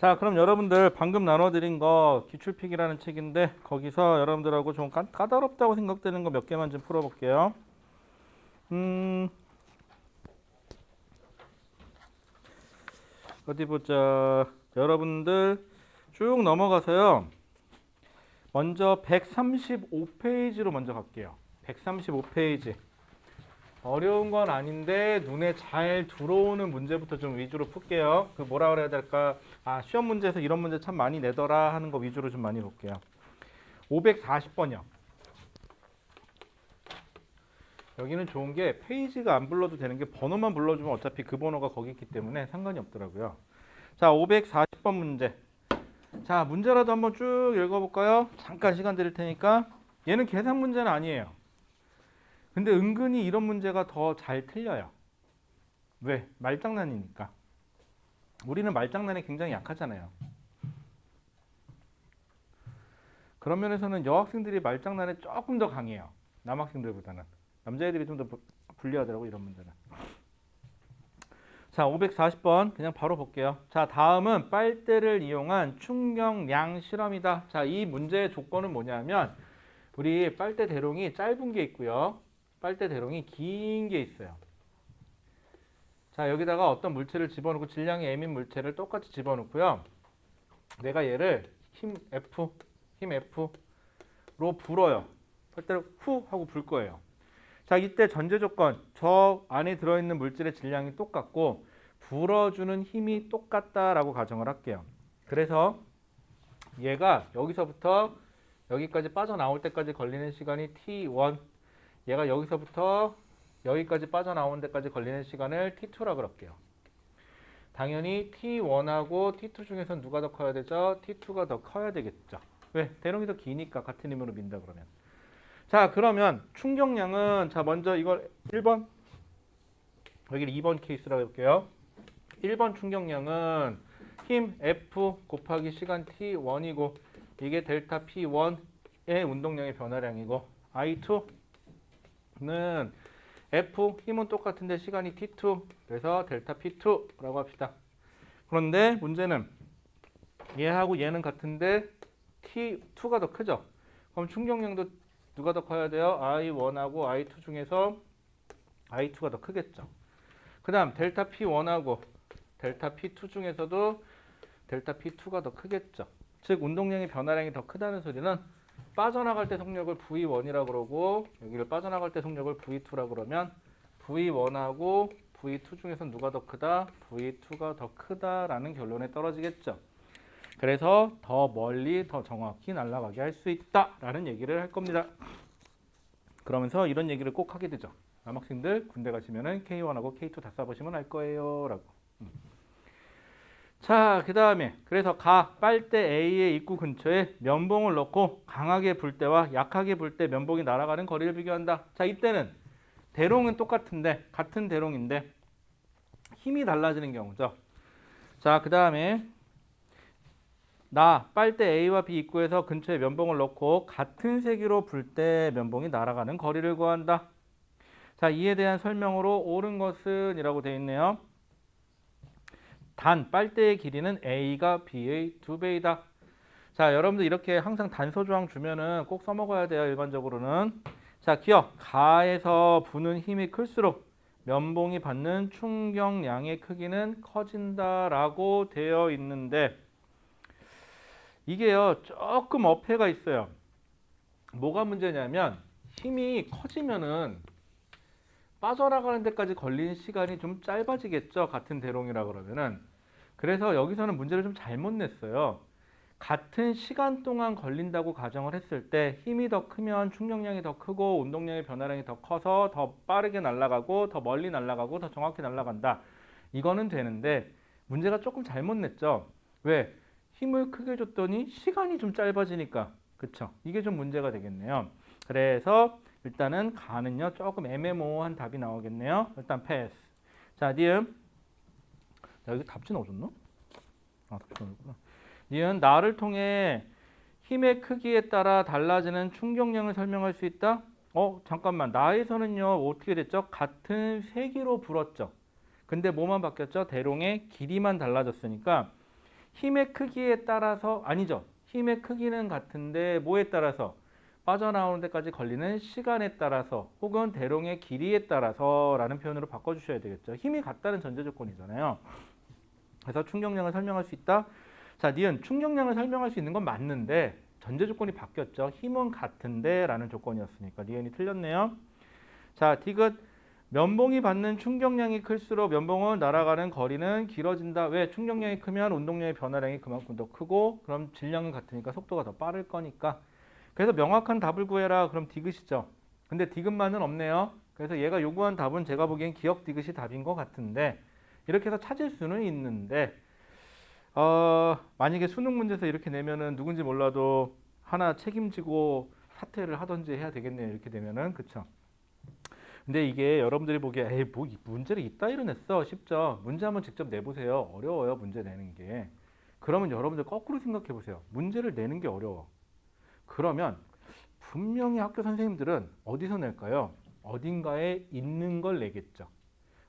자, 그럼 여러분들 방금 나눠드린 거 기출픽이라는 책인데 거기서 여러분들하고 좀 까다롭다고 생각되는 거 몇 개만 좀 풀어볼게요. 음, 어디 보자. 여러분들 쭉 넘어가서요. 먼저 135페이지로 먼저 갈게요. 135페이지. 어려운 건 아닌데 눈에 잘 들어오는 문제부터 좀 위주로 풀게요. 그 뭐라 그래야 될까? 시험 문제에서 이런 문제 참 많이 내더라 하는 거 위주로 좀 많이 볼게요. 540번이요. 여기는 좋은 게 페이지가 안 불러도 되는 게 번호만 불러주면 어차피 그 번호가 거기 있기 때문에 상관이 없더라고요. 자, 540번 문제. 자, 문제라도 한번 쭉 읽어볼까요? 잠깐 시간 드릴 테니까. 얘는 계산 문제는 아니에요. 근데 은근히 이런 문제가 더 잘 틀려요. 왜? 말장난이니까. 우리는 말장난에 굉장히 약하잖아요. 그런 면에서는 여학생들이 말장난에 조금 더 강해요. 남학생들보다는. 남자애들이 좀 더 불리하더라고 이런 문제는. 자, 540번 그냥 바로 볼게요. 자, 다음은 빨대를 이용한 충격량 실험이다. 자, 이 문제의 조건은 뭐냐면 우리 빨대 대롱이 짧은 게 있고요. 빨대 대롱이 긴 게 있어요. 자, 여기다가 어떤 물체를 집어넣고 질량이 M인 물체를 똑같이 집어넣고요. 내가 얘를 힘 F로 불어요. 빨대를 후 하고 불 거예요. 자, 이때 전제 조건, 저 안에 들어있는 물질의 질량이 똑같고 불어주는 힘이 똑같다라고 가정을 할게요. 그래서 얘가 여기서부터 여기까지 빠져나올 때까지 걸리는 시간이 T1, 얘가 여기서부터 여기까지 빠져나오는 데까지 걸리는 시간을 T2라고 그럴게요. 당연히 T1하고 T2 중에서 누가 더 커야 되죠? T2가 더 커야 되겠죠. 왜? 대롱이 더 기니까 같은 힘으로 민다 그러면. 자, 그러면 충격량은 자 먼저 이걸 1번 여기를 2번 케이스라고 해볼게요. 1번 충격량은 힘 F 곱하기 시간 T1이고 이게 델타 P1의 운동량의 변화량이고 I2는 F 힘은 똑같은데 시간이 T2 그래서 델타 P2라고 합시다. 그런데 문제는 얘하고 얘는 같은데 T2가 더 크죠. 그럼 충격량도 누가 더 커야 돼요? I1하고 I2 중에서 I2가 더 크겠죠. 그 다음 델타 P1하고 델타 P2 중에서도 델타 P2가 더 크겠죠. 즉 운동량의 변화량이 더 크다는 소리는 빠져나갈 때 속력을 V1이라고 그러고 여기를 빠져나갈 때 속력을 V2라고 그러면 V1하고 V2 중에서 누가 더 크다? V2가 더 크다라는 결론에 떨어지겠죠. 그래서 더 멀리 더 정확히 날아가게 할 수 있다라는 얘기를 할 겁니다. 그러면서 이런 얘기를 꼭 하게 되죠. 남학생들 군대 가시면은 K1하고 K2 다 써보시면 알 거예요 라고. 자, 그 다음에 그래서 빨대 A의 입구 근처에 면봉을 넣고 강하게 불 때와 약하게 불 때 면봉이 날아가는 거리를 비교한다. 자, 이때는 대롱은 똑같은데 같은 대롱인데 힘이 달라지는 경우죠. 자, 그 다음에 빨대 A와 B 입구에서 근처에 면봉을 넣고 같은 세기로 불 때 면봉이 날아가는 거리를 구한다. 자, 이에 대한 설명으로 옳은 것은 이라고 되어 있네요. 단 빨대의 길이는 A가 B의 2배이다. 자, 여러분들 이렇게 항상 단서 조항 주면은 꼭 써먹어야 돼요. 일반적으로는. 자, 기억. 가에서 부는 힘이 클수록 면봉이 받는 충격량의 크기는 커진다라고 되어 있는데 이게요 조금 어폐가 있어요. 뭐가 문제냐면 힘이 커지면은 빠져나가는 데까지 걸리는 시간이 좀 짧아지겠죠. 같은 대롱이라 그러면은. 그래서 여기서는 문제를 좀 잘못 냈어요. 같은 시간 동안 걸린다고 가정을 했을 때 힘이 더 크면 충격량이 더 크고 운동량의 변화량이 더 커서 더 빠르게 날아가고 더 멀리 날아가고 더 정확히 날아간다. 이거는 되는데 문제가 조금 잘못 냈죠. 왜? 힘을 크게 줬더니 시간이 좀 짧아지니까. 그쵸? 이게 좀 문제가 되겠네요. 그래서 일단은 가는요 조금 애매모호한 답이 나오겠네요. 일단 패스. 자, 니은. 자, 여기 답지 넣어줬나? 답지 넣었구나. 니은 나를 통해 힘의 크기에 따라 달라지는 충격량을 설명할 수 있다? 잠깐만. 나에서는요 어떻게 됐죠? 같은 세기로 불었죠. 근데 뭐만 바뀌었죠? 대롱의 길이만 달라졌으니까 힘의 크기에 따라서 아니죠. 힘의 크기는 같은데 뭐에 따라서? 빠져나오는 데까지 걸리는 시간에 따라서 혹은 대롱의 길이에 따라서 라는 표현으로 바꿔주셔야 되겠죠. 힘이 같다는 전제 조건이잖아요. 그래서 충격량을 설명할 수 있다. 자, 니은 충격량을 설명할 수 있는 건 맞는데 전제 조건이 바뀌었죠. 힘은 같은데 라는 조건이었으니까 니은이 틀렸네요. 자, 디귿 면봉이 받는 충격량이 클수록 면봉은 날아가는 거리는 길어진다. 왜? 충격량이 크면 운동량의 변화량이 그만큼 더 크고 그럼 질량은 같으니까 속도가 더 빠를 거니까. 그래서 명확한 답을 구해라. 그럼 디귿이죠. 근데 디귿만은 없네요. 그래서 얘가 요구한 답은 제가 보기엔 기억 디귿이 답인 것 같은데 이렇게 해서 찾을 수는 있는데 만약에 수능 문제에서 이렇게 내면은 누군지 몰라도 하나 책임지고 사퇴를 하든지 해야 되겠네요. 이렇게 되면은 그쵸? 근데 이게 여러분들이 보기에 에이 뭐 문제를 이따위로 냈어 쉽죠? 문제 한번 직접 내보세요. 어려워요 문제 내는 게. 그러면 여러분들 거꾸로 생각해 보세요. 문제를 내는 게 어려워. 그러면 분명히 학교 선생님들은 어디서 낼까요? 어딘가에 있는 걸 내겠죠.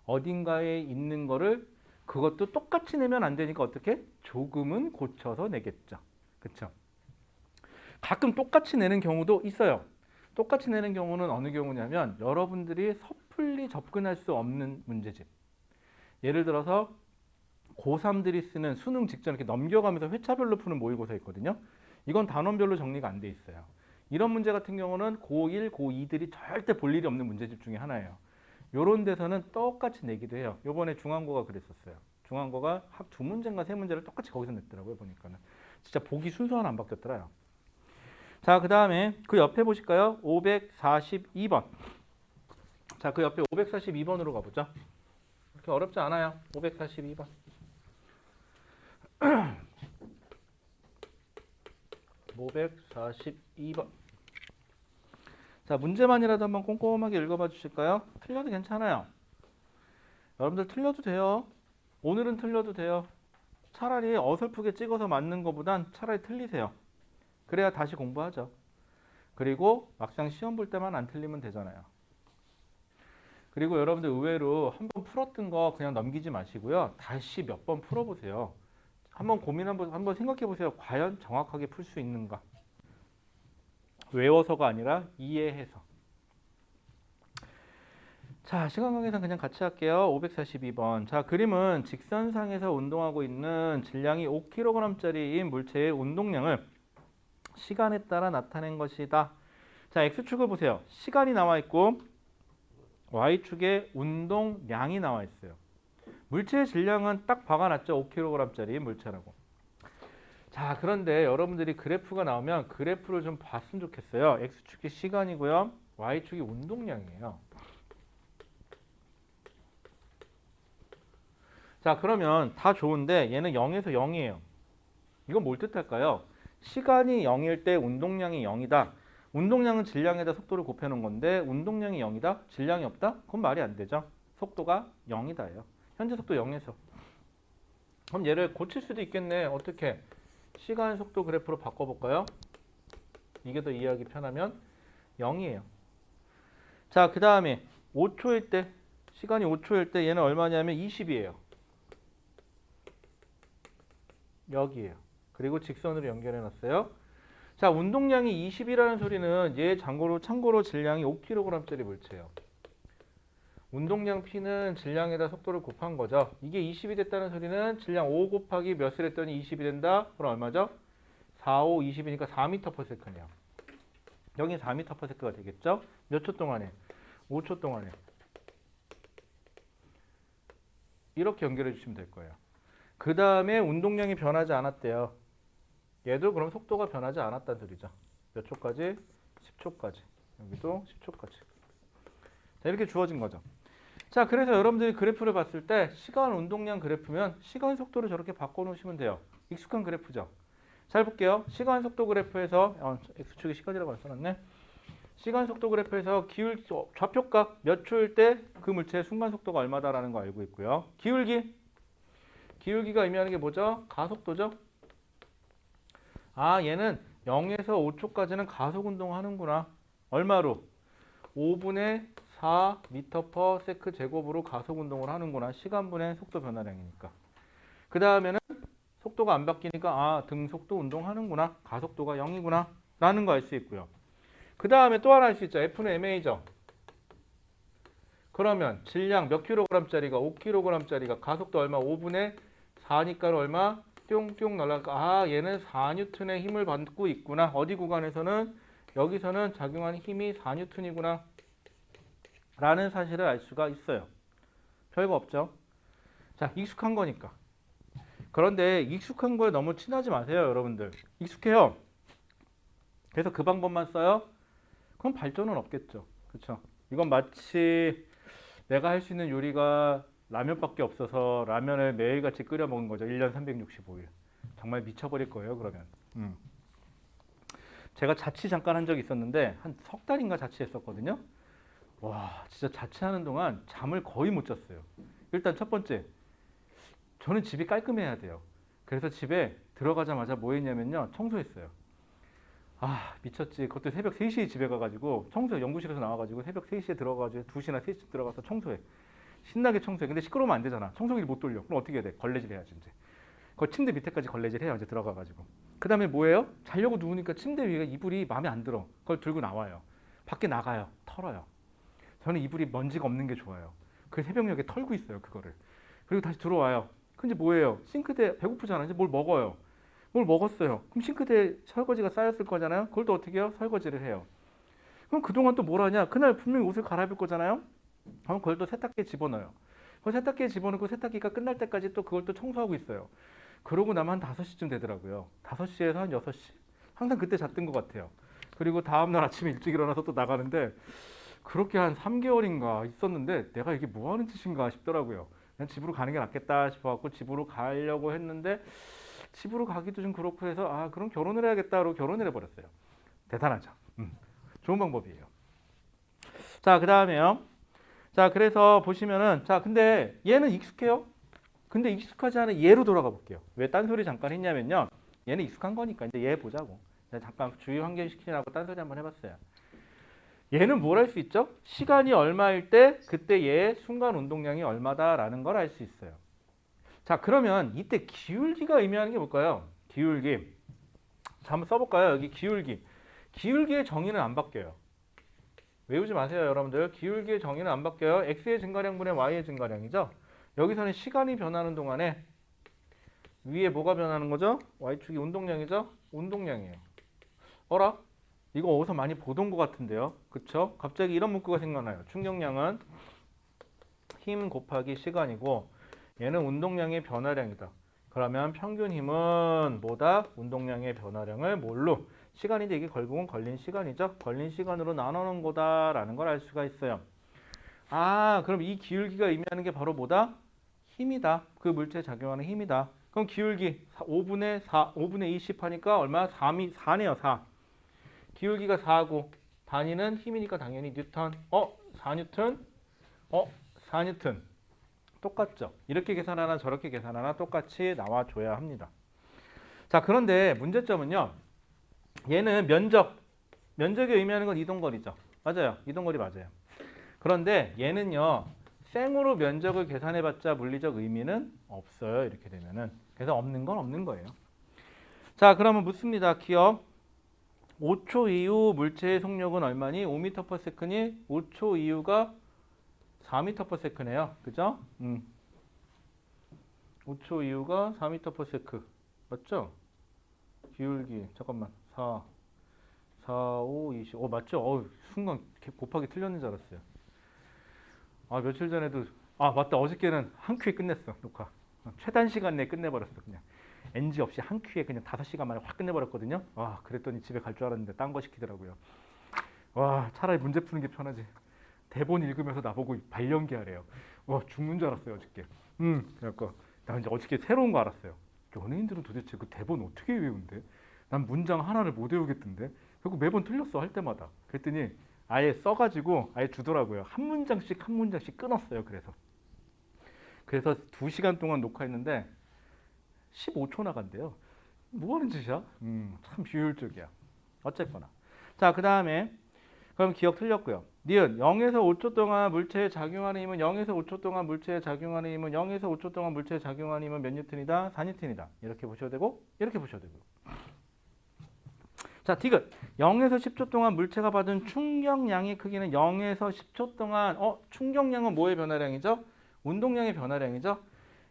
어딘가에 있는 거를 그것도 똑같이 내면 안 되니까 어떻게? 조금은 고쳐서 내겠죠. 그렇죠? 가끔 똑같이 내는 경우도 있어요. 똑같이 내는 경우는 어느 경우냐면 여러분들이 섣불리 접근할 수 없는 문제집. 예를 들어서 고3들이 쓰는 수능 직전 이렇게 넘겨가면서 회차별로 푸는 모의고사 있거든요. 이건 단원별로 정리가 안 돼 있어요. 이런 문제 같은 경우는 고1, 고2들이 절대 볼 일이 없는 문제집 중에 하나예요. 요런 데서는 똑같이 내기도 해요. 요번에 중앙고가 그랬었어요. 중앙고가 학 두 문제인가 세 문제를 똑같이 거기서 냈더라고요. 보니까는. 진짜 보기 순서 하나 안 바뀌었더라요. 자, 그 다음에 그 옆에 보실까요? 542번. 자, 그 옆에 542번으로 가보죠. 그렇게 어렵지 않아요. 542번. 542번. 자, 문제만이라도 한번 꼼꼼하게 읽어봐 주실까요? 틀려도 괜찮아요. 여러분들 틀려도 돼요. 오늘은 틀려도 돼요. 차라리 어설프게 찍어서 맞는 것보단 차라리 틀리세요. 그래야 다시 공부하죠. 그리고 막상 시험 볼 때만 안 틀리면 되잖아요. 그리고 여러분들 의외로 한번 풀었던 거 그냥 넘기지 마시고요. 다시 몇 번 풀어보세요. 한번 한번 생각해 보세요. 과연 정확하게 풀 수 있는가? 외워서가 아니라 이해해서. 자, 시간 관계상 그냥 같이 할게요. 542번. 자, 그림은 직선상에서 운동하고 있는 질량이 5kg짜리인 물체의 운동량을 시간에 따라 나타낸 것이다. 자, X축을 보세요. 시간이 나와 있고 Y축에 운동량이 나와 있어요. 물체의 질량은 딱 박아놨죠. 5kg짜리 물체라고. 자, 그런데 여러분들이 그래프가 나오면 그래프를 좀 봤으면 좋겠어요. X축이 시간이고요. Y축이 운동량이에요. 자, 그러면 다 좋은데 얘는 0에서 0이에요. 이건 뭘 뜻할까요? 시간이 0일 때 운동량이 0이다. 운동량은 질량에다 속도를 곱해놓은 건데 운동량이 0이다? 질량이 없다? 그건 말이 안 되죠. 속도가 0이다예요. 현재 속도 0에서. 그럼 얘를 고칠 수도 있겠네. 어떻게? 시간 속도 그래프로 바꿔볼까요? 이게 더 이해하기 편하면 0이에요. 자, 그 다음에 5초일 때, 시간이 5초일 때 얘는 얼마냐면 20이에요. 여기에요. 그리고 직선으로 연결해 놨어요. 자, 운동량이 20이라는 소리는 얘 참고로 질량이 5kg짜리 물체예요. 운동량 P는 질량에다 속도를 곱한 거죠. 이게 20이 됐다는 소리는 질량 5 곱하기 몇을 했더니 20이 된다? 그럼 얼마죠? 4, 5, 20이니까 4m/s네요. 여기 4m/s가 되겠죠? 몇 초 동안에? 5초 동안에. 이렇게 연결해 주시면 될 거예요. 그 다음에 운동량이 변하지 않았대요. 얘도 그럼 속도가 변하지 않았다는 소리죠. 몇 초까지? 10초까지. 여기도 10초까지. 자, 이렇게 주어진 거죠. 자, 그래서 여러분들이 그래프를 봤을 때 시간 운동량 그래프면 시간 속도를 저렇게 바꿔놓으시면 돼요. 익숙한 그래프죠. 잘 볼게요. 시간 속도 그래프에서 X축이 시간이라고 안 써놨네. 시간 속도 그래프에서 좌표값 몇 초일 때 그 물체의 순간 속도가 얼마다라는 거 알고 있고요. 기울기가 의미하는 게 뭐죠? 가속도죠. 아, 얘는 0에서 5초까지는 가속 운동하는구나. 얼마로? 5분의 4m/s 제곱으로 가속 운동을 하는구나. 시간분의 속도 변화량이니까. 그 다음에는 속도가 안 바뀌니까 아, 등속도 운동하는구나. 가속도가 0이구나. 라는 거 알 수 있고요. 그 다음에 또 하나 알 수 있죠. F는 MA죠. 그러면 질량 몇 킬로그램짜리가 5kg짜리가 가속도 얼마? 5분의 4니까 얼마? 뿅뿅 날아가. 아, 얘는 4N의 힘을 받고 있구나. 어디 구간에서는? 여기서는 작용하는 힘이 4N이구나. 라는 사실을 알 수가 있어요. 별거 없죠. 자, 익숙한 거니까. 그런데 익숙한 거에 너무 친하지 마세요, 여러분들. 익숙해요. 그래서 그 방법만 써요? 그럼 발전은 없겠죠. 그렇죠? 이건 마치 내가 할 수 있는 요리가 라면밖에 없어서 라면을 매일같이 끓여 먹는 거죠. 1년 365일. 정말 미쳐버릴 거예요, 그러면. 제가 자취 잠깐 한 적이 있었는데 한 석 달인가 자취했었거든요. 와, 진짜 자취하는 동안 잠을 거의 못 잤어요. 일단 첫 번째, 저는 집이 깔끔해야 돼요. 그래서 집에 들어가자마자 뭐 했냐면요. 청소했어요. 아, 미쳤지. 그것도 새벽 3시에 집에 가가지고 연구실에서 나와가지고 새벽 3시에 들어가가지고 2시나 3시 들어가서 청소해. 신나게 청소해. 근데 시끄러우면 안 되잖아. 청소기를 못 돌려. 그럼 어떻게 해야 돼? 걸레질 해야지 이제. 그 침대 밑에까지 걸레질 해요. 이제 들어가가지고. 그 다음에 뭐예요? 자려고 누우니까 침대 위가 이불이 마음에 안 들어. 그걸 들고 나와요. 밖에 나가요. 털어요. 저는 이불이 먼지가 없는 게 좋아요. 그 새벽녘에 털고 있어요. 그거를. 그리고 다시 들어와요. 근데 뭐예요? 싱크대 배고프잖아. 이제 뭘 먹어요. 뭘 먹었어요. 그럼 싱크대에 설거지가 쌓였을 거잖아요. 그걸 또 어떻게 해요? 설거지를 해요. 그럼 그동안 또 뭘 하냐? 그날 분명히 옷을 갈아입을 거잖아요. 그럼 그걸 또 세탁기에 집어넣어요. 그 세탁기에 집어넣고 세탁기가 끝날 때까지 또 그걸 또 청소하고 있어요. 그러고 나면 한 5시쯤 되더라고요. 5시에서 한 6시? 항상 그때 잤던 것 같아요. 그리고 다음날 아침에 일찍 일어나서 또 나가는데 그렇게 한 3개월인가 있었는데 내가 이게 뭐 하는 짓인가 싶더라고요. 그냥 집으로 가는 게 낫겠다 싶어갖고 집으로 가려고 했는데 집으로 가기도 좀 그렇고 해서 아, 그럼 결혼을 해야겠다 고 결혼을 해버렸어요. 대단하죠. 좋은 방법이에요. 자, 그 다음에요. 자, 그래서 보시면은 자, 근데 얘는 익숙해요. 근데 익숙하지 않은 얘로 돌아가 볼게요. 왜 딴소리 잠깐 했냐면요. 얘는 익숙한 거니까 이제 얘 보자고. 잠깐 주의 환경시키라고 딴소리 한번 해봤어요. 얘는 뭘 할 수 있죠? 시간이 얼마일 때 그때 얘의 순간 운동량이 얼마다라는 걸 알 수 있어요. 자, 그러면 이때 기울기가 의미하는 게 뭘까요? 기울기. 자, 한번 써볼까요? 여기 기울기. 기울기의 정의는 안 바뀌어요. 외우지 마세요, 여러분들. 기울기의 정의는 안 바뀌어요. x의 증가량분의 y의 증가량이죠. 여기서는 시간이 변하는 동안에 위에 뭐가 변하는 거죠? y축이 운동량이죠? 운동량이에요. 어라? 이거 어디서 많이 보던 것 같은데요. 그쵸? 갑자기 이런 문구가 생각나요. 충격량은 힘 곱하기 시간이고 얘는 운동량의 변화량이다. 그러면 평균 힘은 뭐다? 운동량의 변화량을 뭘로? 시간인데 이게 결국은 걸린 시간이죠. 걸린 시간으로 나누는 거다라는 걸 알 수가 있어요. 아, 그럼 이 기울기가 의미하는 게 바로 뭐다? 힘이다. 그 물체에 작용하는 힘이다. 그럼 기울기 5분의 4, 5분의 20 하니까 얼마? 4네요, 4. 기울기가 4고 단위는 힘이니까 당연히 뉴턴. 4뉴턴? 4뉴턴. 똑같죠. 이렇게 계산하나 저렇게 계산하나 똑같이 나와줘야 합니다. 자, 그런데 문제점은요. 얘는 면적이 의미하는 건 이동거리죠. 맞아요. 이동거리 맞아요. 그런데 얘는요. 생으로 면적을 계산해봤자 물리적 의미는 없어요. 이렇게 되면은. 그래서 없는 건 없는 거예요. 자, 그러면 묻습니다. 기억. 5초 이후 물체의 속력은 얼마니? 5m/s니 5초 이후가 4m/s네요. 그죠? 5초 이후가 4m/s. 맞죠? 기울기 잠깐만 4, 5, 20. 맞죠? 순간 곱하기 틀렸는 줄 알았어요. 아, 며칠 전에도 맞다. 어저께는 한 큐에 끝냈어. 녹화. 최단 시간 내에 끝내버렸어. 그냥 NG 없이 한 큐에 그냥 5시간 만에 확 끝내버렸거든요. 그랬더니 집에 갈 줄 알았는데 딴 거 시키더라고요. 와, 차라리 문제 푸는 게 편하지. 대본 읽으면서 나보고 발연기 하래요. 와, 죽는 줄 알았어요, 어저께. 그래갖고 나 이제 어저께 새로운 거 알았어요. 연예인들은 도대체 그 대본 어떻게 외운대? 난 문장 하나를 못 외우겠던데. 결국 매번 틀렸어, 할 때마다. 그랬더니 아예 써가지고 아예 주더라고요. 한 문장씩 끊었어요. 그래서 2시간 동안 녹화했는데 15초 나간대요. 뭐 하는 짓이야? 참 비효율적이야. 어쨌거나. 자, 그 다음에 그럼 기억 틀렸고요. 니은 0에서 5초 동안 물체에 작용하는 힘은 0에서 5초 동안 물체에 작용하는 힘은 0에서 5초 동안 물체에 작용하는 힘은 몇 뉴턴이다? 4뉴턴이다. 이렇게 보셔도 되고 이렇게 보셔도 되고. 자, 디귿 0에서 10초 동안 물체가 받은 충격량의 크기는 0에서 10초 동안 충격량은 뭐의 변화량이죠? 운동량의 변화량이죠.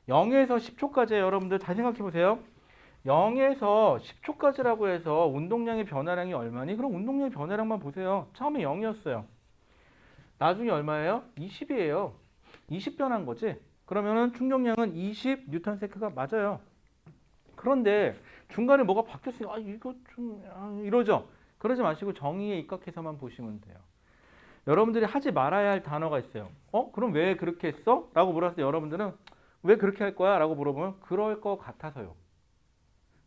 0에서 10초까지예요. 여러분들 잘 생각해 보세요. 0에서 10초까지라고 해서 운동량의 변화량이 얼마니? 그럼 운동량의 변화량만 보세요. 처음에 0이었어요. 나중에 얼마예요? 20이에요. 20 변한 거지. 그러면은 충격량은 20 뉴턴 세크가 맞아요. 그런데 중간에 뭐가 바뀌었으니까 이거 좀 이러죠. 그러지 마시고 정의에 입각해서만 보시면 돼요. 여러분들이 하지 말아야 할 단어가 있어요. 그럼 왜 그렇게 했어? 라고 물었을 때 여러분들은 왜 그렇게 할 거야? 라고 물어보면 그럴 것 같아서요.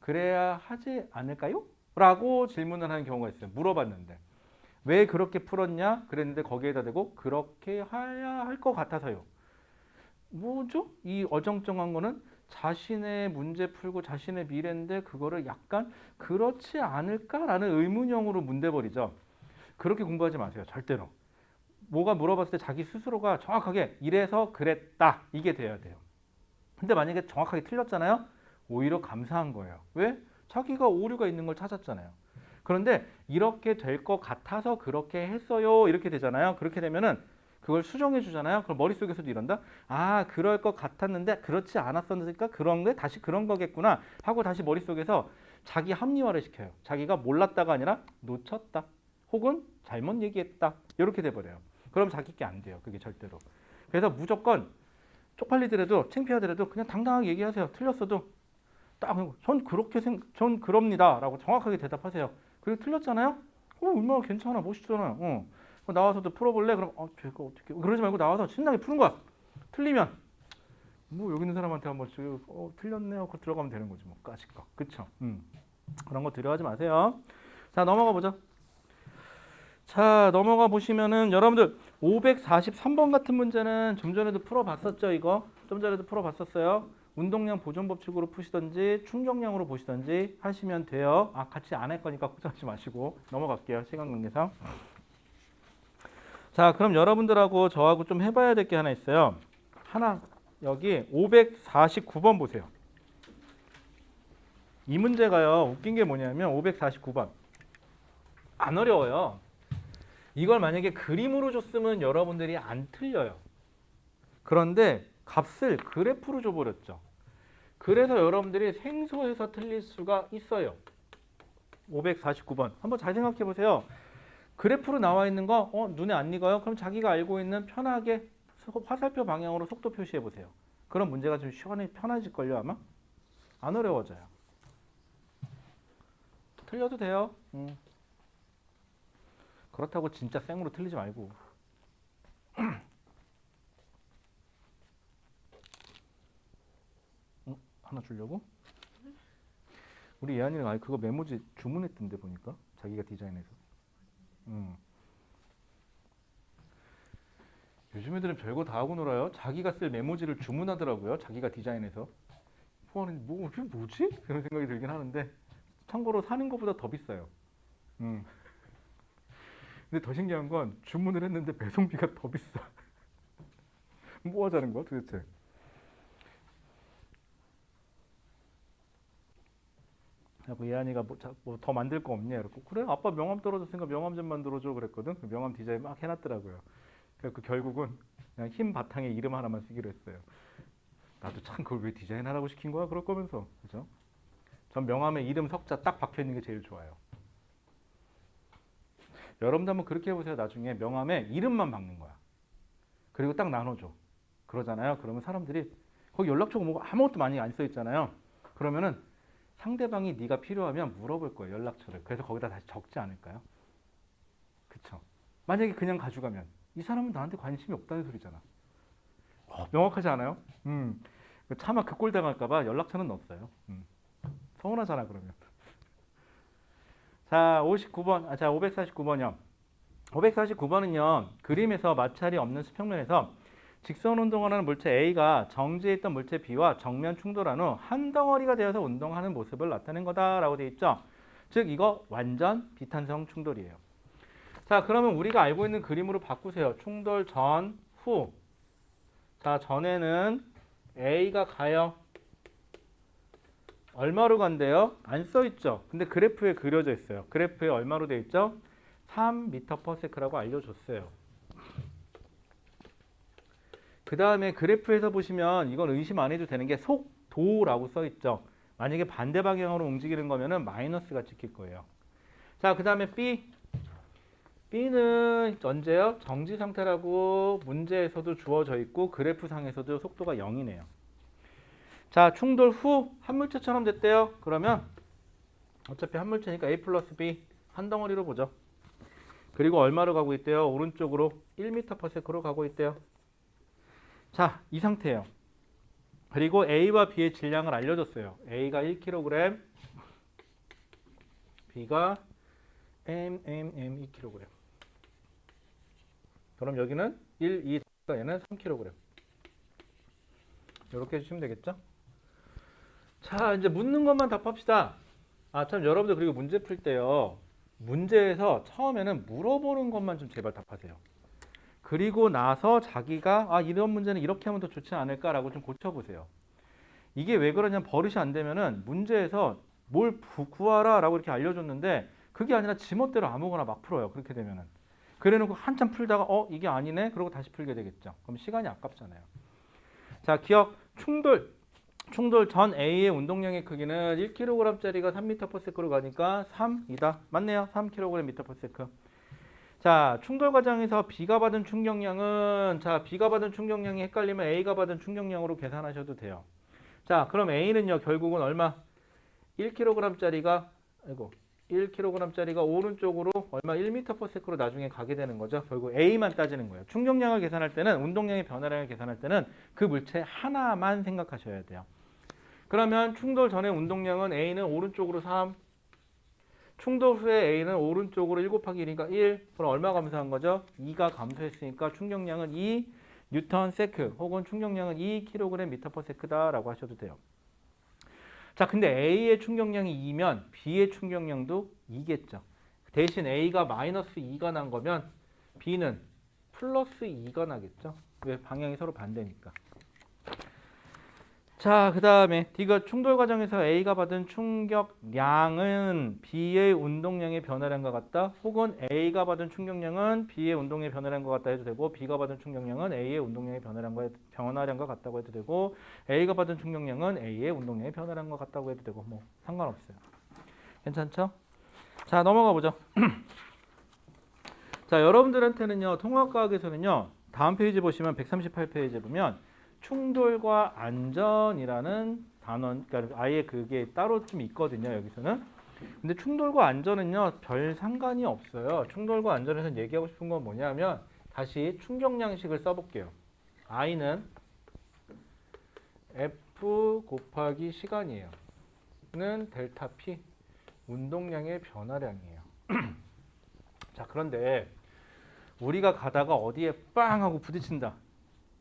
그래야 하지 않을까요? 라고 질문을 하는 경우가 있어요. 물어봤는데 왜 그렇게 풀었냐? 그랬는데 거기에다 대고 그렇게 해야 할 것 같아서요. 뭐죠? 이 어정쩡한 거는 자신의 문제 풀고 자신의 미래인데 그거를 약간 그렇지 않을까라는 의문형으로 문대버리죠. 그렇게 공부하지 마세요. 절대로. 뭐가 물어봤을 때 자기 스스로가 정확하게 이래서 그랬다. 이게 돼야 돼요. 근데 만약에 정확하게 틀렸잖아요. 오히려 감사한 거예요. 왜? 자기가 오류가 있는 걸 찾았잖아요. 그런데 이렇게 될 것 같아서 그렇게 했어요. 이렇게 되잖아요. 그렇게 되면은 그걸 수정해 주잖아요. 그럼 머릿속에서도 이런다. 그럴 것 같았는데 그렇지 않았었으니까 그런 게 다시 그런 거겠구나 하고 다시 머릿속에서 자기 합리화를 시켜요. 자기가 몰랐다가 아니라 놓쳤다. 혹은 잘못 얘기했다. 이렇게 돼버려요. 그럼 자기 게 안 돼요. 그게 절대로. 그래서 무조건 쪽팔리더라도 창피하더라도 그냥 당당하게 얘기하세요. 틀렸어도 전 그럽니다. 라고 정확하게 대답하세요. 그리고 틀렸잖아요? 얼마나 괜찮아. 멋있잖아요. 나와서도 풀어볼래? 그럼 제가 어떻게 그러지 말고 나와서 신나게 푸는 거야. 틀리면 뭐 여기 있는 사람한테 한번 틀렸네요. 그거 들어가면 되는 거지 뭐 까짓거. 그쵸? 그런 거 두려워하지 마세요. 자, 넘어가 보죠. 자, 넘어가 보시면은 여러분들 543번 같은 문제는 좀 전에도 풀어봤었죠. 이거 좀 전에도 풀어봤었어요. 운동량 보존 법칙으로 푸시던지 충격량으로 보시던지 하시면 돼요. 같이 안 할 거니까 걱정하지 마시고 넘어갈게요. 시간 관계상. 자, 그럼 여러분들하고 저하고 좀 해봐야 될 게 하나 있어요. 여기 549번 보세요. 이 문제가요. 웃긴 게 뭐냐면 549번. 안 어려워요. 이걸 만약에 그림으로 줬으면 여러분들이 안 틀려요. 그런데 값을 그래프로 줘버렸죠. 그래서 여러분들이 생소해서 틀릴 수가 있어요. 549번. 한번 잘 생각해 보세요. 그래프로 나와 있는 거 눈에 안 익어요? 그럼 자기가 알고 있는 편하게 화살표 방향으로 속도 표시해 보세요. 그럼 문제가 좀 편해질걸요 아마? 안 어려워져요. 틀려도 돼요. 그렇다고 진짜 생으로 틀리지 말고. 하나 주려고? 우리 예안이랑 그거 메모지 주문했던데 보니까 자기가 디자인해서. 요즘 애들은 별거 다 하고 놀아요. 자기가 쓸 메모지를 주문하더라고요. 자기가 디자인해서. 이게 뭐지? 그런 생각이 들긴 하는데 참고로 사는 것보다 더 비싸요. 근데 더 신기한 건 주문을 했는데 배송비가 더 비싸. 뭐 하자는 거야 도대체? 그래서 예안이가 뭐 더 만들 거 없냐? 이러고 그래 아빠 명함 떨어졌으니까 명함 좀 만들어줘 그랬거든. 그 명함 디자인 막 해놨더라고요. 그래서 결국은 그냥 흰 바탕에 이름 하나만 쓰기로 했어요. 나도 참 그걸 왜 디자인하라고 시킨 거야? 그럴 거면서 그죠? 전 명함에 이름 석자 딱 박혀 있는 게 제일 좋아요. 여러분도 한번 그렇게 해보세요. 나중에 명함에 이름만 박는 거야. 그리고 딱 나눠줘. 그러잖아요. 그러면 사람들이 거기 연락처가 뭐고 아무것도 많이 안 써 있잖아요. 그러면은 상대방이 네가 필요하면 물어볼 거예요. 연락처를. 그래서 거기다 다시 적지 않을까요? 그쵸? 만약에 그냥 가져가면 이 사람은 나한테 관심이 없다는 소리잖아. 명확하지 않아요? 차마 그 꼴 당할까봐 연락처는 넣었어요. 서운하잖아 그러면. 자, 549번이요. 549번은요. 그림에서 마찰이 없는 수평면에서 직선 운동을 하는 물체 A가 정지해 있던 물체 B와 정면 충돌한 후 한 덩어리가 되어서 운동하는 모습을 나타낸 거다라고 되어 있죠. 즉 이거 완전 비탄성 충돌이에요. 자, 그러면 우리가 알고 있는 그림으로 바꾸세요. 충돌 전, 후. 자, 전에는 A가 가요. 얼마로 간대요? 안 써있죠? 근데 그래프에 그려져 있어요. 그래프에 얼마로 돼 있죠? 3m/s라고 알려줬어요. 그 다음에 그래프에서 보시면 이건 의심 안 해도 되는 게 속도라고 써있죠. 만약에 반대 방향으로 움직이는 거면은 마이너스가 찍힐 거예요. 자, 그 다음에 B. B는 언제요? 정지 상태라고 문제에서도 주어져 있고 그래프상에서도 속도가 0이네요. 자, 충돌 후 한물체처럼 됐대요. 그러면 어차피 한물체니까 A 플러스 B 한 덩어리로 보죠. 그리고 얼마로 가고 있대요? 오른쪽으로 1m/s로 가고 있대요. 자, 이 상태예요. 그리고 A와 B의 질량을 알려줬어요. A가 1kg, B가 m 2kg. 그럼 여기는 1, 2, 얘는 3kg. 이렇게 해주시면 되겠죠? 자, 이제 묻는 것만 답합시다. 아, 참, 여러분들 그리고 문제 풀 때요. 문제에서 처음에는 물어보는 것만 좀 제발 답하세요. 그리고 나서 자기가 이런 문제는 이렇게 하면 더 좋지 않을까라고 좀 고쳐보세요. 이게 왜 그러냐면 버릇이 안 되면은 문제에서 뭘 구하라 라고 이렇게 알려줬는데 그게 아니라 지멋대로 아무거나 막 풀어요. 그렇게 되면은. 그래놓고 한참 풀다가 이게 아니네? 그러고 다시 풀게 되겠죠. 그럼 시간이 아깝잖아요. 자, 기억. 충돌 전 A의 운동량의 크기는 1kg짜리가 3m/s로 가니까 3이다. 맞네요. 3kg/s. 자, 충돌 과정에서 B가 받은 충격량은 B가 받은 충격량이 헷갈리면 A가 받은 충격량으로 계산하셔도 돼요. 자, 그럼 A는요. 결국은 얼마? 1kg짜리가 1kg짜리가 오른쪽으로 얼마 1m/s로 나중에 가게 되는 거죠. 결국 A만 따지는 거예요. 충격량을 계산할 때는 운동량의 변화량을 계산할 때는 그 물체 하나만 생각하셔야 돼요. 그러면 충돌 전의 운동량은 A는 오른쪽으로 3, 충돌 후에 A는 오른쪽으로 1 곱하기 1이니까 1. 그럼 얼마 감소한 거죠? 2가 감소했으니까 충격량은 2 뉴턴 세크 혹은 충격량은 2kg/m/s다라고 하셔도 돼요. 자, 근데 A의 충격량이 2면 B의 충격량도 2겠죠. 대신 A가 마이너스 2가 난 거면 B는 플러스 2가 나겠죠. 왜? 방향이 서로 반대니까. 자, 그 다음에 D가 충돌 과정에서 A가 받은 충격량은 B의 운동량의 변화량과 같다. 혹은 A가 받은 충격량은 B의 운동량의 변화량과 같다 해도 되고 B가 받은 충격량은 A의 운동량의 변화량과 같다고 해도 되고 A가 받은 충격량은 A의 운동량의 변화량과 같다고 해도 되고 뭐 상관없어요. 괜찮죠? 자, 넘어가 보죠. 자, 여러분들한테는요. 통합과학에서는요. 다음 페이지 보시면 138페이지에 보면 충돌과 안전이라는 단원, 그러니까 아예 그게 따로 좀 있거든요, 여기서는. 근데 충돌과 안전은요, 별 상관이 없어요. 충돌과 안전에서 얘기하고 싶은 건 뭐냐면, 다시 충격량식을 써볼게요. I는 F 곱하기 시간이에요. 는 델타 P, 운동량의 변화량이에요. 자, 그런데 우리가 가다가 어디에 빵 하고 부딪힌다.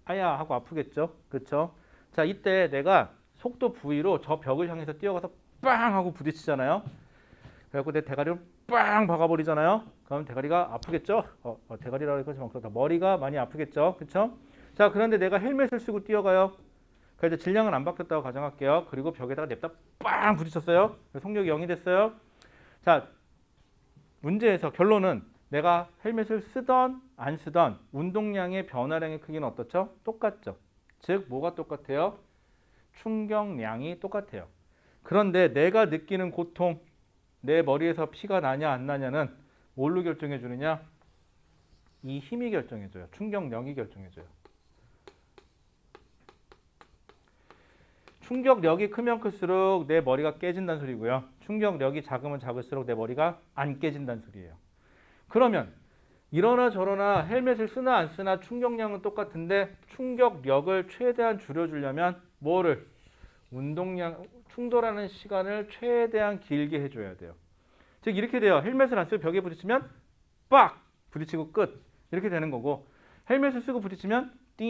아야 하고 아프겠죠? 그렇죠? 자, 이때 내가 속도 V로 저 벽을 향해서 뛰어가서 빵 하고 부딪히잖아요. 그래갖고 내 대가리를 빵 박아버리잖아요. 그럼 대가리가 아프겠죠? 대가리라고 하지만 그렇다. 머리가 많이 아프겠죠? 그렇죠? 자, 그런데 내가 헬멧을 쓰고 뛰어가요. 그래서 질량은 안 바뀌었다고 가정할게요. 그리고 벽에다가 냅다 빵 부딪혔어요. 속력이 0이 됐어요. 자, 문제에서 결론은 내가 헬멧을 쓰던 안 쓰던 운동량의 변화량의 크기는 어떻죠? 똑같죠. 즉 뭐가 똑같아요? 충격량이 똑같아요. 그런데 내가 느끼는 고통, 내 머리에서 피가 나냐 안 나냐는 뭘로 결정해 주느냐? 이 힘이 결정해 줘요. 충격력이 결정해 줘요. 충격력이 크면 클수록 내 머리가 깨진다는 소리고요. 충격력이 작으면 작을수록 내 머리가 안 깨진다는 소리예요. 그러면 이러나 저러나 헬멧을 쓰나 안 쓰나 충격량은 똑같은데 충격력을 최대한 줄여주려면 뭐를? 운동량, 충돌하는 시간을 최대한 길게 해줘야 돼요. 즉 이렇게 돼요. 헬멧을 안 쓰고 벽에 부딪히면 빡! 부딪히고 끝. 이렇게 되는 거고 헬멧을 쓰고 부딪히면 띵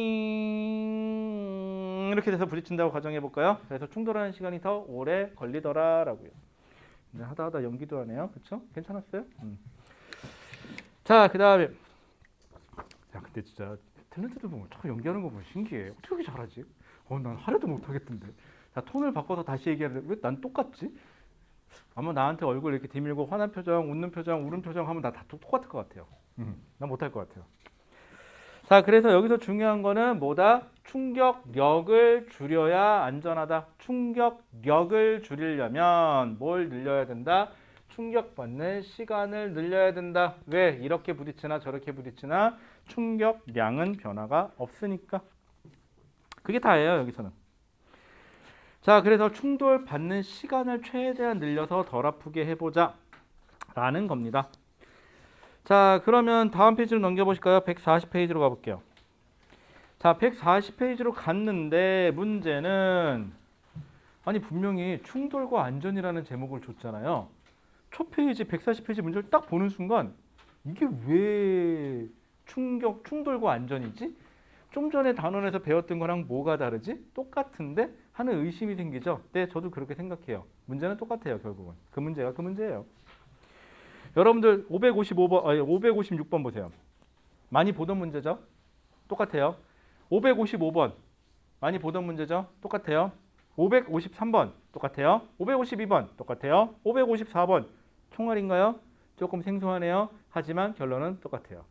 이렇게 돼서 부딪힌다고 가정해 볼까요? 그래서 충돌하는 시간이 더 오래 걸리더라라고요. 하다 연기도 하네요. 그렇죠? 괜찮았어요? 자, 그다음에 야, 근데 진짜 탤런트들 보면 참 연기하는 거 보면 신기해. 어떻게 그렇게 잘하지? 난 하려도 못 하겠던데. 자, 톤을 바꿔서 다시 얘기하는데 왜 난 똑같지? 아마 나한테 얼굴 이렇게 디밀고 화난 표정, 웃는 표정, 울은 표정 하면 나 다 똑같을 것 같아요. 난 못할 것 같아요. 자, 그래서 여기서 중요한 거는 뭐다? 충격력을 줄여야 안전하다. 충격력을 줄이려면 뭘 늘려야 된다? 충격받는 시간을 늘려야 된다. 왜? 이렇게 부딪히나 저렇게 부딪히나 충격량은 변화가 없으니까. 그게 다예요, 여기서는. 자, 그래서 충돌받는 시간을 최대한 늘려서 덜 아프게 해보자 라는 겁니다. 자, 그러면 다음 페이지로 넘겨보실까요? 140페이지로 가볼게요. 자, 140페이지로 갔는데 문제는 아니 분명히 충돌과 안전이라는 제목을 줬잖아요. 첫 페이지 140페이지 문제를 딱 보는 순간 이게 왜 충돌과 안전이지? 좀 전에 단원에서 배웠던 거랑 뭐가 다르지? 똑같은데 하는 의심이 생기죠. 네, 저도 그렇게 생각해요. 문제는 똑같아요, 결국은. 그 문제가 그 문제예요. 여러분들 555번, 아니 556번 보세요. 많이 보던 문제죠? 똑같아요. 555번 많이 보던 문제죠? 똑같아요. 553번 똑같아요. 552번 똑같아요. 554번 총알인가요? 조금 생소하네요. 하지만 결론은 똑같아요.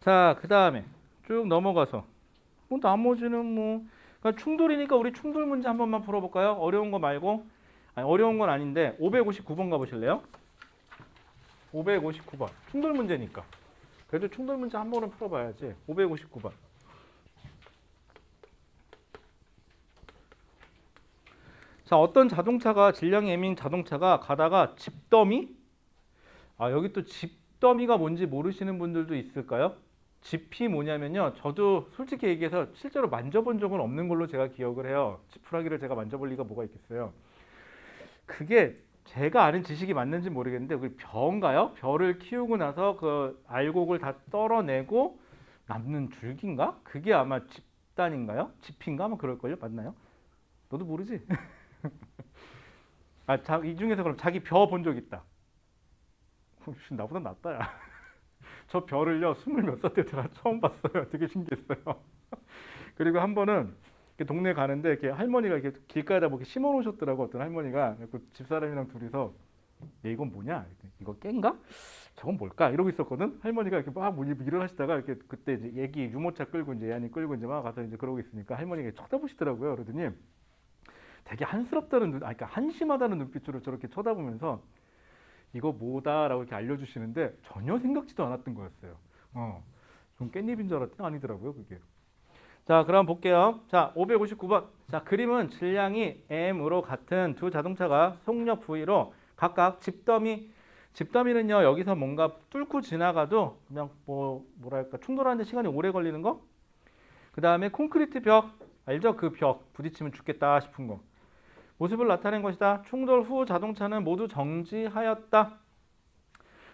자, 그 다음에 쭉 넘어가서 나머지는 그러니까 충돌이니까 우리 충돌 문제 한 번만 풀어볼까요? 어려운 거 말고. 아니, 어려운 건 아닌데 559번 가보실래요? 559번 충돌 문제니까 그래도 충돌 문제 한 번은 풀어봐야지. 559번. 자, 어떤 자동차가 질량이 예민 자동차가 가다가 집더미? 여기 또 집더미가 뭔지 모르시는 분들도 있을까요? 집이 뭐냐면요. 저도 솔직히 얘기해서 실제로 만져본 적은 없는 걸로 제가 기억을 해요. 지푸라기를 제가 만져볼 리가 뭐가 있겠어요. 그게 제가 아는 지식이 맞는지 모르겠는데 그 벼인가요? 벼를 키우고 나서 그 알곡을 다 떨어내고 남는 줄기인가? 그게 아마 집단인가요? 집인가? 아마 그럴걸요? 맞나요? 너도 모르지? 이 중에서 그럼 자기 벼 본 적 있다. 나보다 낫다, 야. 저 벼를요, 20몇 살 때 제가 처음 봤어요. 되게 신기했어요. 그리고 한 번은 동네 가는데 이렇게 할머니가 이렇게 길가에다 뭐 이렇게 심어 놓으셨더라고. 어떤 할머니가 그 집사람이랑 둘이서 얘 이건 뭐냐? 이거 깬가? 저건 뭘까? 이러고 있었거든. 할머니가 이렇게 막 일을 하시다가 이렇게 그때 이제 애기 유모차 끌고 이제 애안이 끌고 이제 막 가서 이제 그러고 있으니까 할머니가 쳐다보시더라고요. 그러더니 되게 한스럽다는 그러니까 한심하다는 눈빛으로 저렇게 쳐다보면서 이거 뭐다라고 이렇게 알려주시는데 전혀 생각지도 않았던 거였어요. 좀 깻잎인 줄 알았더니 아니더라고요, 그게. 자, 그럼 볼게요. 자, 559번. 자, 그림은 질량이 m으로 같은 두 자동차가 속력 V로 각각 집더미는요, 여기서 뭔가 뚫고 지나가도 그냥 뭐랄까, 충돌하는데 시간이 오래 걸리는 거? 그 다음에 콘크리트 벽, 알죠? 그 벽, 부딪히면 죽겠다 싶은 거. 모습을 나타낸 것이다. 충돌 후 자동차는 모두 정지하였다.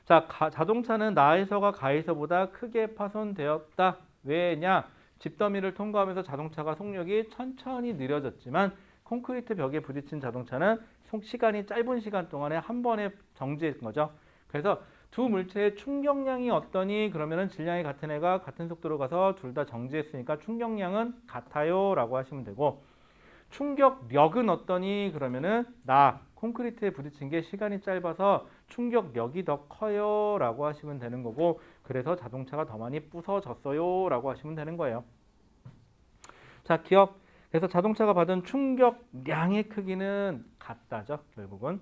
자, 자동차는 나에서가 가에서보다 크게 파손되었다. 왜냐? 집더미를 통과하면서 자동차가 속력이 천천히 느려졌지만 콘크리트 벽에 부딪힌 자동차는 시간이 짧은 시간 동안에 한 번에 정지한 거죠. 그래서 두 물체의 충격량이 어떠니? 그러면은 질량이 같은 애가 같은 속도로 가서 둘 다 정지했으니까 충격량은 같아요 라고 하시면 되고, 충격력은 어떠니? 그러면은 콘크리트에 부딪힌 게 시간이 짧아서 충격력이 더 커요 라고 하시면 되는 거고, 그래서 자동차가 더 많이 부서졌어요 라고 하시면 되는 거예요. 자, 기억. 그래서 자동차가 받은 충격량의 크기는 같다죠, 결국은.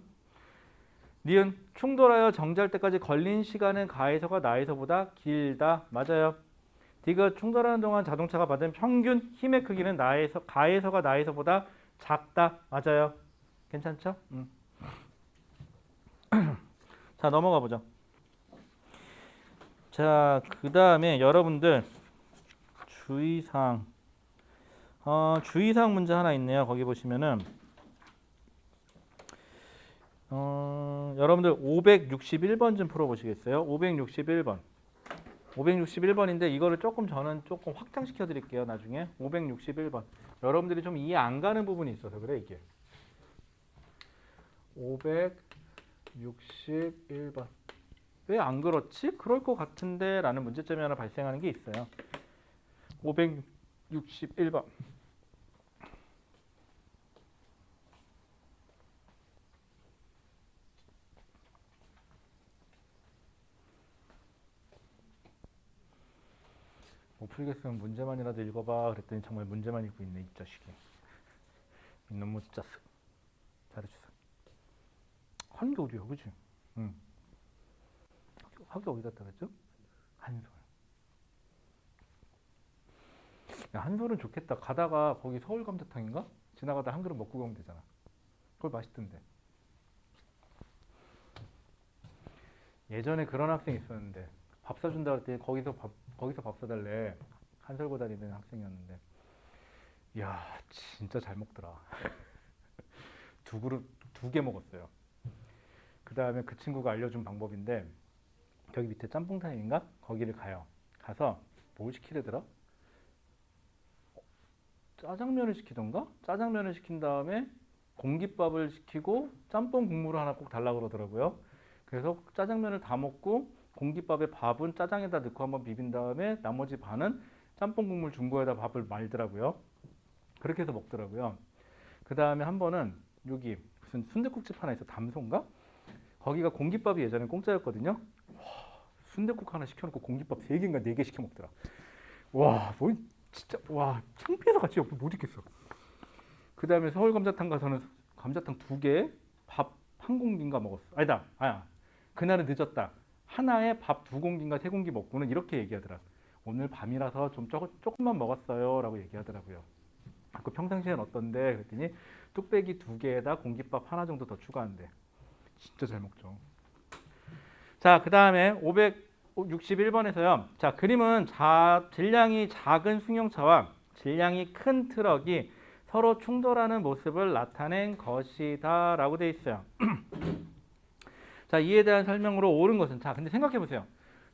니은, 충돌하여 정지할 때까지 걸린 시간은 가에서가 나에서보다 길다. 맞아요. 디귿, 충돌하는 동안 자동차가 받은 평균 힘의 크기는 가에서가 나에서보다 작다. 맞아요. 괜찮죠? 자, 넘어가 보죠. 자, 그 다음에 여러분들 주의사항. 주의사항 문제 하나 있네요. 거기 보시면은 여러분들 561번 좀 풀어보시겠어요? 561번. 561번인데 이거를 저는 조금 확장시켜 드릴게요. 나중에 561번. 여러분들이 좀 이해 안 가는 부분이 있어서 그래 이게. 561번. 왜 안 그렇지? 그럴 것 같은데 라는 문제점이 하나 발생하는 게 있어요. 561번. 못 풀겠으면 문제만이라도 읽어봐 그랬더니 정말 문제만 읽고 있네 이 자식이. 이놈의 자식. 잘해주세요. 하는 게 어디야 그치? 응. 학교 어디 갔다 그랬죠? 한솔. 야, 한솔은 좋겠다. 가다가 거기 서울 감자탕인가? 지나가다 한 그릇 먹고 가면 되잖아. 그걸 맛있던데. 예전에 그런 학생 있었는데 밥 사준다 그랬더니 거기서 밥 사달래. 한솔고 다니는 학생이었는데. 이야 진짜 잘 먹더라. 두 그릇 2개 먹었어요. 그 다음에 그 친구가 알려준 방법인데 저기 밑에 짬뽕타임인가? 거기를 가요. 가서 뭘 시키려더라? 짜장면을 시키던가? 짜장면을 시킨 다음에 공깃밥을 시키고 짬뽕 국물을 하나 꼭 달라고 그러더라고요. 그래서 짜장면을 다 먹고 공깃밥에 밥은 짜장에다 넣고 한번 비빈 다음에 나머지 반은 짬뽕 국물 중고에다 밥을 말더라고요. 그렇게 해서 먹더라고요. 그 다음에 한 번은 여기 무슨 순댓국집 하나 있어. 담소인가? 거기가 공깃밥이 예전에 공짜였거든요. 순댓국 하나 시켜놓고 공깃밥 3개인가 4개 시켜 먹더라. 와, 뭐 진짜 와 창피해서 같이 옆에 못 있겠어. 그 다음에 서울 감자탕 가서는 감자탕 2개, 밥 1공기인가 먹었어. 아니다. 그날은 늦었다. 하나에 밥 2공기인가 3공기 먹고는 이렇게 얘기하더라. 오늘 밤이라서 좀 조금만 먹었어요 라고 얘기하더라고요. 그 평상시엔 어떤데? 그랬더니 뚝배기 2개에다 공깃밥 하나 정도 더 추가한대. 진짜 잘 먹죠. 자, 그 다음에 561번에서요. 자, 그림은 질량이 작은 승용차와 질량이 큰 트럭이 서로 충돌하는 모습을 나타낸 것이다 라고 되어 있어요. 자, 이에 대한 설명으로 옳은 것은, 자, 근데 생각해 보세요.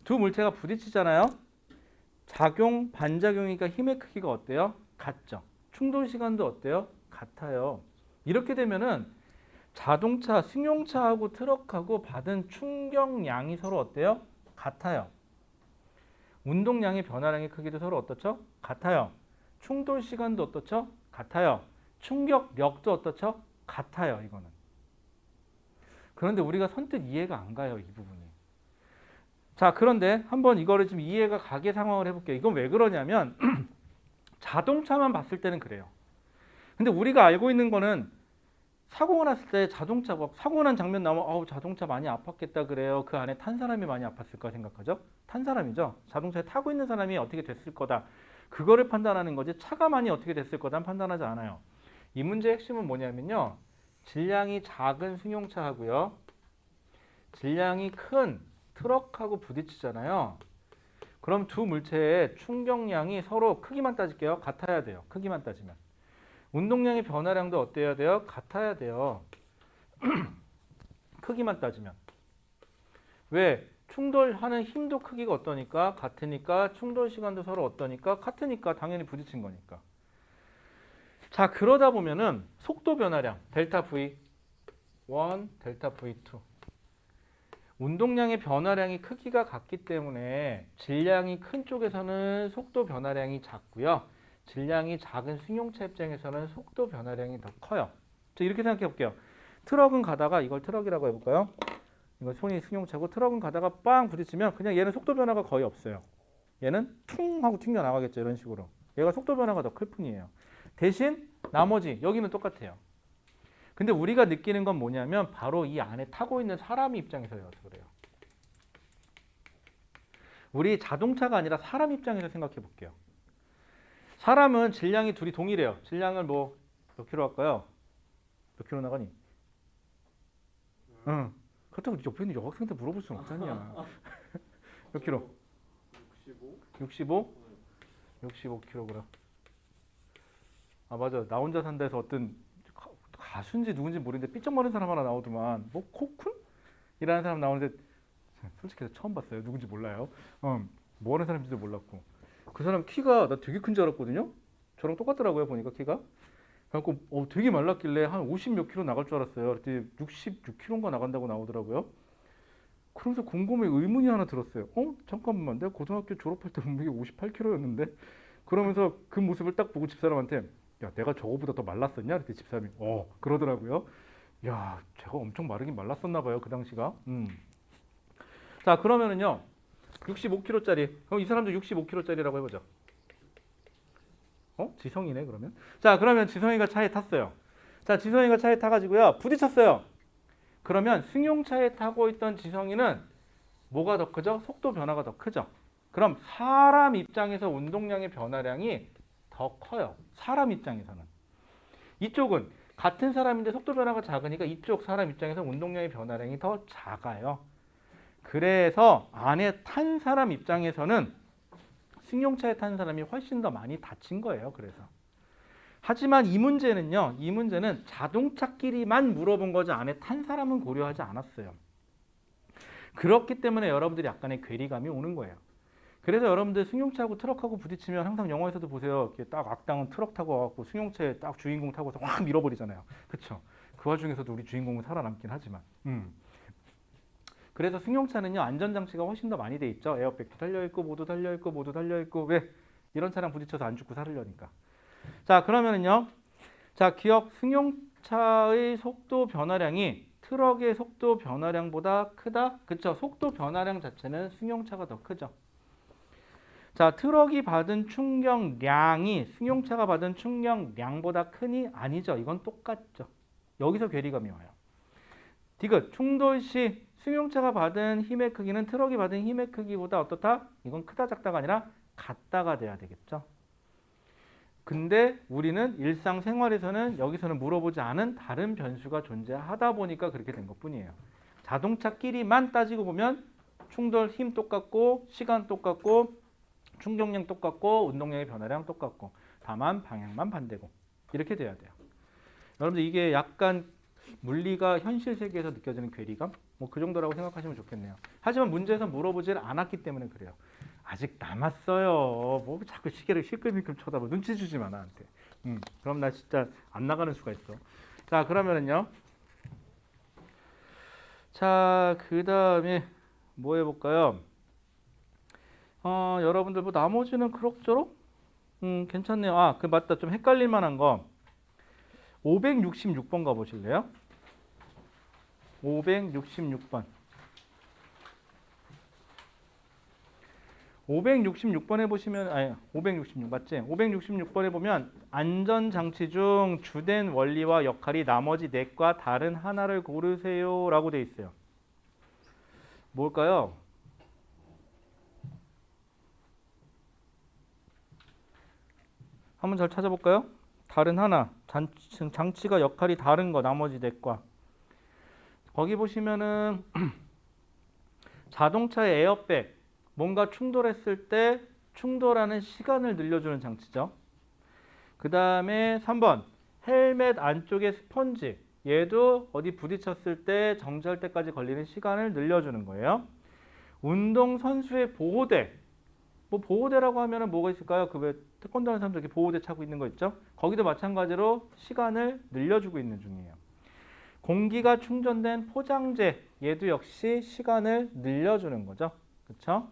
두 물체가 부딪히잖아요. 작용, 반작용이니까 힘의 크기가 어때요? 같죠. 충돌 시간도 어때요? 같아요. 이렇게 되면은 자동차, 승용차하고 트럭하고 받은 충격량이 서로 어때요? 같아요. 운동량의 변화량의 크기도 서로 어떻죠? 같아요. 충돌 시간도 어떻죠? 같아요. 충격력도 어떻죠? 같아요. 이거는. 그런데 우리가 선뜻 이해가 안 가요. 이 부분이. 자, 그런데 한번 이거를 좀 이해가 가게 상황을 해볼게요. 이건 왜 그러냐면 자동차만 봤을 때는 그래요. 근데 우리가 알고 있는 거는 사고가 났을 때 자동차 사고 난 장면 나오면 자동차 많이 아팠겠다 그래요. 그 안에 탄 사람이 많이 아팠을까 생각하죠? 탄 사람이죠. 자동차에 타고 있는 사람이 어떻게 됐을 거다. 그거를 판단하는 거지 차가 많이 어떻게 됐을 거다는 판단하지 않아요. 이 문제의 핵심은 뭐냐면요. 질량이 작은 승용차하고요. 질량이 큰 트럭하고 부딪히잖아요. 그럼 두 물체의 충격량이 서로 크기만 따질게요. 같아야 돼요. 크기만 따지면. 운동량의 변화량도 어때야 돼요? 같아야 돼요. 크기만 따지면. 왜? 충돌하는 힘도 크기가 어떠니까? 같으니까 충돌 시간도 서로 어떠니까? 같으니까 당연히 부딪힌 거니까. 자, 그러다 보면은 속도 변화량 델타 V1, 델타 V2 운동량의 변화량이 크기가 같기 때문에 질량이 큰 쪽에서는 속도 변화량이 작고요. 질량이 작은 승용차 입장에서는 속도 변화량이 더 커요. 자, 이렇게 생각해 볼게요. 트럭은 가다가 이걸 트럭이라고 해볼까요? 이거 손이 승용차고 트럭은 가다가 빵 부딪히면 그냥 얘는 속도 변화가 거의 없어요. 얘는 퉁 하고 튕겨 나가겠죠. 이런 식으로. 얘가 속도 변화가 더 클 뿐이에요. 대신 나머지 여기는 똑같아요. 근데 우리가 느끼는 건 뭐냐면 바로 이 안에 타고 있는 사람 입장에서여서 그래요. 우리 자동차가 아니라 사람 입장에서 생각해 볼게요. 사람은 질량이 둘이 동일해요. 질량을 뭐 몇 킬로 할까요? 몇 킬로 나가니? 응. 그렇다고 옆에 있는 여학생한테 물어볼 수는 없잖냐. 몇 킬로? 65? 65kg. 아 맞아. 나 혼자 산다에서 어떤 가수인지 누군지 모르는데 삐쩍거리는 사람 하나 나오더만. 뭐 코쿤? 이라는 사람 나오는데 솔직히 처음 봤어요. 누군지 몰라요. 뭐 하는 사람인지도 몰랐고. 그 사람 키가 나 되게 큰 줄 알았거든요. 저랑 똑같더라고요. 보니까 키가. 그래갖고 되게 말랐길래 한 50 몇 킬로 나갈 줄 알았어요. 그랬더니 66킬로인가 나간다고 나오더라고요. 그러면서 곰곰이 의문이 하나 들었어요. 잠깐만, 내가 고등학교 졸업할 때 몸무게 58kg였는데? 그러면서 그 모습을 딱 보고 집사람한테, 야, 내가 저거보다 더 말랐었냐? 그랬더니 집사람이, 그러더라고요. 야, 제가 엄청 마르긴 말랐었나 봐요, 그 당시가. 자, 그러면은요, 65kg짜리. 그럼 이 사람도 65kg짜리라고 해보죠. 지성이네, 그러면. 자, 그러면 지성이가 차에 탔어요. 자, 지성이가 차에 타가지고요, 부딪혔어요. 그러면 승용차에 타고 있던 지성이는 뭐가 더 크죠? 속도 변화가 더 크죠. 그럼 사람 입장에서 운동량의 변화량이 더 커요. 사람 입장에서는. 이쪽은 같은 사람인데 속도 변화가 작으니까 이쪽 사람 입장에서 운동량의 변화량이 더 작아요. 그래서 안에 탄 사람 입장에서는 승용차에 탄 사람이 훨씬 더 많이 다친 거예요. 그래서. 하지만 이 문제는요. 이 문제는 자동차끼리만 물어본 거지 안에 탄 사람은 고려하지 않았어요. 그렇기 때문에 여러분들이 약간의 괴리감이 오는 거예요. 그래서 여러분들 승용차하고 트럭하고 부딪히면 항상 영화에서도 보세요. 이렇게 딱 악당은 트럭 타고 와갖고 승용차에 딱 주인공 타고서 확 밀어버리잖아요. 그렇죠? 그 와중에서도 우리 주인공은 살아남긴 하지만. 그래서 승용차는요 안전장치가 훨씬 더 많이 돼 있죠. 에어백도 달려있고 모두 달려있고 모두 달려있고. 왜? 이런 차량 부딪혀서 안 죽고 살으려니까. 자, 그러면은요. 자, 기억 승용차의 속도 변화량이 트럭의 속도 변화량보다 크다? 그쵸? 속도 변화량 자체는 승용차가 더 크죠. 자, 트럭이 받은 충격량이 승용차가 받은 충격량보다 크니? 아니죠. 이건 똑같죠. 여기서 괴리감이 와요. 디귿, 충돌 시 승용차가 받은 힘의 크기는 트럭이 받은 힘의 크기보다 어떻다? 이건 크다 작다가 아니라 같다가 돼야 되겠죠. 근데 우리는 일상생활에서는 여기서는 물어보지 않은 다른 변수가 존재하다 보니까 그렇게 된 것뿐이에요. 자동차끼리만 따지고 보면 충돌 힘 똑같고 시간 똑같고 충격량 똑같고 운동량의 변화량 똑같고 다만 방향만 반대고 이렇게 돼야 돼요. 여러분들 이게 약간 물리가 현실 세계에서 느껴지는 괴리감? 뭐 그 정도라고 생각하시면 좋겠네요. 하지만 문제에서 물어보질 않았기 때문에 그래요. 아직 남았어요. 뭐 자꾸 시계를 실끌실끌 쳐다보고 눈치 주지 마 나한테. 그럼 나 진짜 안 나가는 수가 있어. 자, 그러면은요. 자, 그 다음에 뭐 해볼까요? 여러분들 뭐 나머지는 그럭저럭? 괜찮네요. 아, 그 맞다. 좀 헷갈릴 만한 거. 566번 가보실래요? 566번. 566번에 보시면, 아니, 566 맞지? 566번에 보면 안전장치 중 주된 원리와 역할이 나머지 넷과 다른 하나를 고르세요 라고 돼 있어요. 뭘까요? 한번 잘 찾아볼까요? 다른 하나, 장치가 역할이 다른 거, 나머지 넷과. 거기 보시면은 자동차의 에어백, 뭔가 충돌했을 때 충돌하는 시간을 늘려주는 장치죠. 그 다음에 3번, 헬멧 안쪽의 스펀지. 얘도 어디 부딪혔을 때 정지할 때까지 걸리는 시간을 늘려주는 거예요. 운동선수의 보호대. 뭐 보호대라고 하면은 뭐가 있을까요? 그 왜 태권도 하는 사람들 이렇게 보호대 차고 있는 거 있죠? 거기도 마찬가지로 시간을 늘려주고 있는 중이에요. 공기가 충전된 포장재. 얘도 역시 시간을 늘려주는 거죠. 그렇죠?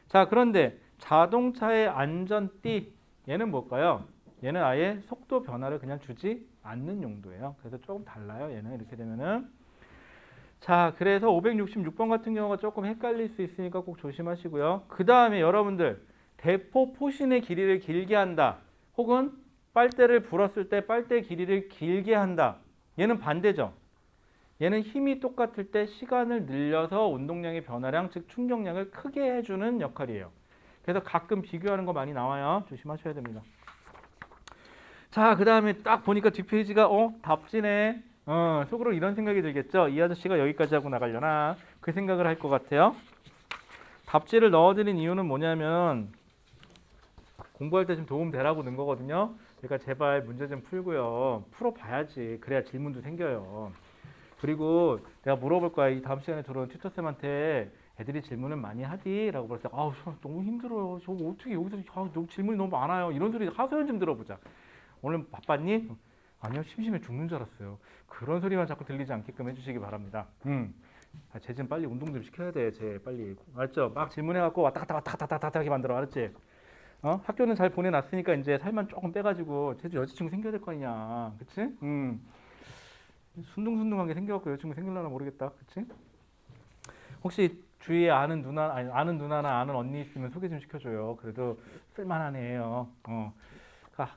자, 그런데 자동차의 안전띠. 얘는 뭘까요? 얘는 아예 속도 변화를 그냥 주지 않는 용도예요. 그래서 조금 달라요. 얘는 이렇게 되면은. 자, 그래서 566번 같은 경우가 조금 헷갈릴 수 있으니까 꼭 조심하시고요. 그 다음에 여러분들 대포 포신의 길이를 길게 한다. 혹은 빨대를 불었을 때 빨대 길이를 길게 한다. 얘는 반대죠. 얘는 힘이 똑같을 때 시간을 늘려서 운동량의 변화량, 즉 충격량을 크게 해주는 역할이에요. 그래서 가끔 비교하는 거 많이 나와요. 조심하셔야 됩니다. 자, 그 다음에 딱 보니까 뒷페이지가 답지네. 속으로 이런 생각이 들겠죠. 이 아저씨가 여기까지 하고 나가려나 그 생각을 할 것 같아요. 답지를 넣어드린 이유는 뭐냐면 공부할 때 좀 도움 되라고 넣은 거거든요. 그러니까 제발 문제 좀 풀고요. 풀어봐야지. 그래야 질문도 생겨요. 그리고 내가 물어볼 거야. 이 다음 시간에 들어온 튜터쌤한테 애들이 질문을 많이 하디? 라고 그랬을 때 아우 너무 힘들어요. 저 어떻게 여기서 너무 질문이 너무 많아요. 이런 소리 하소연 좀 들어보자. 오늘 바빴니? 아니요. 심심해 죽는 줄 알았어요. 그런 소리만 자꾸 들리지 않게끔 해주시기 바랍니다. 쟤 좀 빨리 운동 좀 시켜야 돼. 쟤 빨리. 알았죠? 막 질문해갖고 왔다 갔다 왔다 갔다 왔다 갔다 하게 만들어. 알았지? 학교는 잘 보내놨으니까 이제 살만 조금 빼가지고 쟤도 여자친구 생겨야 될 거 아니야. 그치? 순둥순둥한 게 생겨갖고 여자친구 생길려나 모르겠다. 그치? 혹시 주위에 아는 누나, 아니, 아는 누나나 아는 언니 있으면 소개 좀 시켜줘요. 그래도 쓸만한 애예요.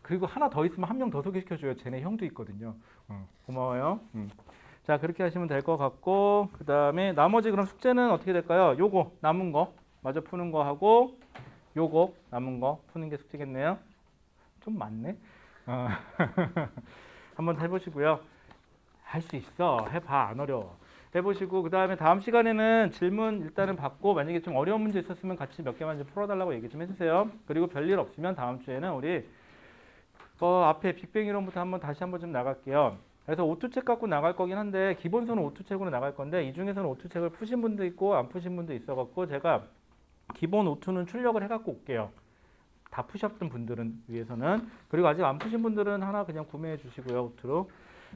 그리고 하나 더 있으면 한 명 더 소개시켜줘요. 쟤네 형도 있거든요. 고마워요. 자, 그렇게 하시면 될 것 같고, 그 다음에 나머지 그럼 숙제는 어떻게 될까요? 요거 남은 거 마저 푸는 거 하고, 요거 남은 거 푸는 게 숙제겠네요. 좀 많네. 한번 해보시고요. 할 수 있어. 해봐. 안 어려워. 해보시고 그 다음에 다음 시간에는 질문 일단은 받고 만약에 좀 어려운 문제 있었으면 같이 몇 개만 좀 풀어달라고 얘기 좀 해주세요. 그리고 별일 없으면 다음 주에는 우리 앞에 빅뱅 이론부터 다시 한번 좀 나갈게요. 그래서 오투책 갖고 나갈 거긴 한데 기본서는 오투책으로 나갈 건데 이 중에서는 오투책을 푸신 분도 있고 안 푸신 분도 있어갖고 제가 기본 오투는 출력을 해갖고 올게요. 다 푸셨던 분들은 위해서는. 그리고 아직 안 푸신 분들은 하나 그냥 구매해 주시고요. 오투로.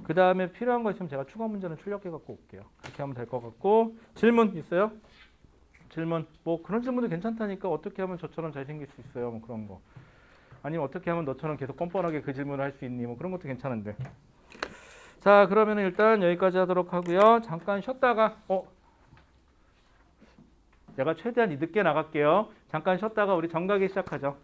그 다음에 필요한 거 있으면 제가 추가 문제는 출력해 갖고 올게요. 그렇게 하면 될 것 같고. 질문 있어요? 질문. 뭐 그런 질문도 괜찮다니까. 어떻게 하면 저처럼 잘생길 수 있어요? 뭐 그런 거. 아니면 어떻게 하면 너처럼 계속 뻔뻔하게 그 질문을 할 수 있니? 뭐 그런 것도 괜찮은데. 자, 그러면 일단 여기까지 하도록 하고요. 잠깐 쉬었다가 내가 최대한 늦게 나갈게요. 잠깐 쉬었다가 우리 정각에 시작하죠.